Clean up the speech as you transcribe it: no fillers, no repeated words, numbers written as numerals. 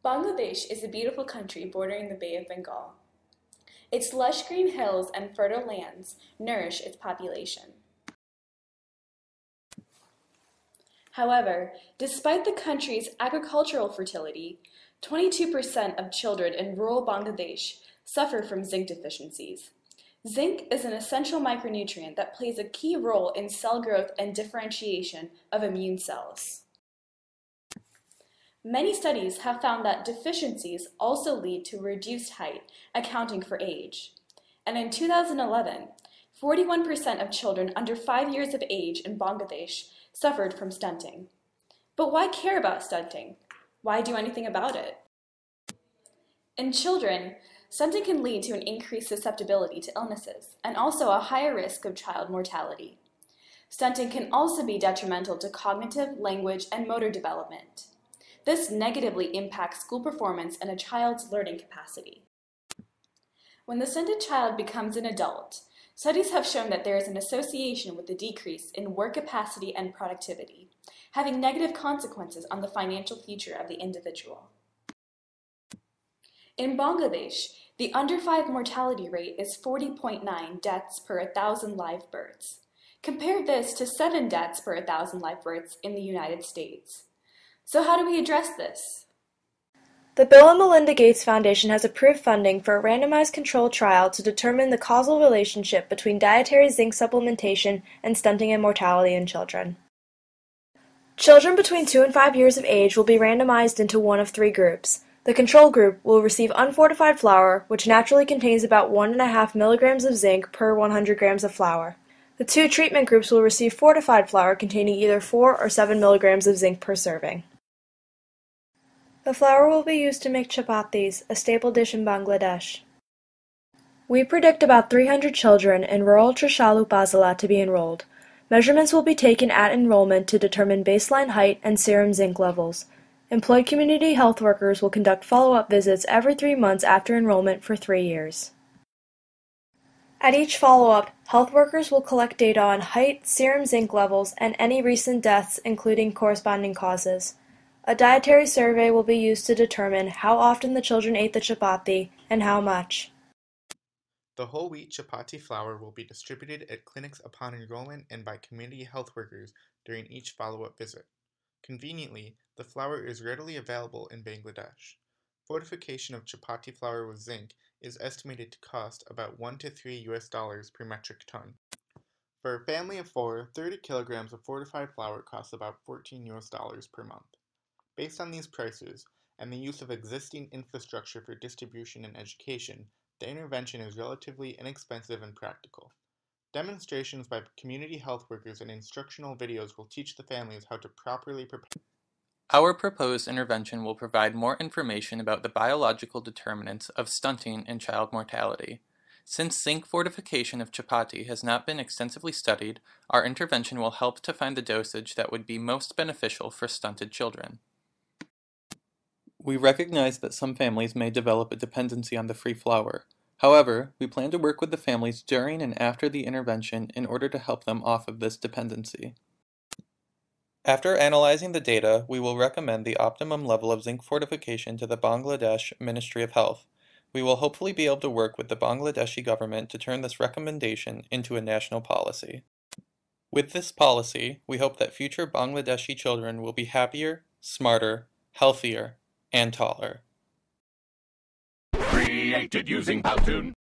Bangladesh is a beautiful country bordering the Bay of Bengal. Its lush green hills and fertile lands nourish its population. However, despite the country's agricultural fertility, 22% of children in rural Bangladesh suffer from zinc deficiencies. Zinc is an essential micronutrient that plays a key role in cell growth and differentiation of immune cells. Many studies have found that deficiencies also lead to reduced height, accounting for age. And in 2011, 41% of children under 5 years of age in Bangladesh suffered from stunting. But why care about stunting? Why do anything about it? In children, stunting can lead to an increased susceptibility to illnesses and also a higher risk of child mortality. Stunting can also be detrimental to cognitive, language, and motor development. This negatively impacts school performance and a child's learning capacity. When the stunted child becomes an adult, studies have shown that there is an association with the decrease in work capacity and productivity, having negative consequences on the financial future of the individual. In Bangladesh, the under 5 mortality rate is 40.9 deaths per 1,000 live births. Compare this to 7 deaths per 1,000 live births in the United States. So how do we address this? The Bill and Melinda Gates Foundation has approved funding for a randomized controlled trial to determine the causal relationship between dietary zinc supplementation and stunting and mortality in children. Children between 2 and 5 years of age will be randomized into one of 3 groups. The control group will receive unfortified flour, which naturally contains about 1.5 milligrams of zinc per 100 grams of flour. The 2 treatment groups will receive fortified flour containing either 4 or 7 milligrams of zinc per serving. The flour will be used to make chapatis, a staple dish in Bangladesh. We predict about 300 children in rural Trishul Upazila to be enrolled. Measurements will be taken at enrollment to determine baseline height and serum zinc levels. Employed community health workers will conduct follow-up visits every 3 months after enrollment for 3 years. At each follow-up, health workers will collect data on height, serum zinc levels, and any recent deaths, including corresponding causes. A dietary survey will be used to determine how often the children ate the chapati and how much. The whole wheat chapati flour will be distributed at clinics upon enrollment and by community health workers during each follow-up visit. Conveniently, the flour is readily available in Bangladesh. Fortification of chapati flour with zinc is estimated to cost about $1 to $3 per metric ton. For a family of 4, 30 kilograms of fortified flour costs about $14 per month. Based on these prices, and the use of existing infrastructure for distribution and education, the intervention is relatively inexpensive and practical. Demonstrations by community health workers and instructional videos will teach the families how to properly prepare. Our proposed intervention will provide more information about the biological determinants of stunting and child mortality. Since zinc fortification of chapati has not been extensively studied, our intervention will help to find the dosage that would be most beneficial for stunted children. We recognize that some families may develop a dependency on the free flour. However, we plan to work with the families during and after the intervention in order to help them off of this dependency. After analyzing the data, we will recommend the optimum level of zinc fortification to the Bangladesh Ministry of Health. We will hopefully be able to work with the Bangladeshi government to turn this recommendation into a national policy. With this policy, we hope that future Bangladeshi children will be happier, smarter, healthier, and taller. Created using Powtoon.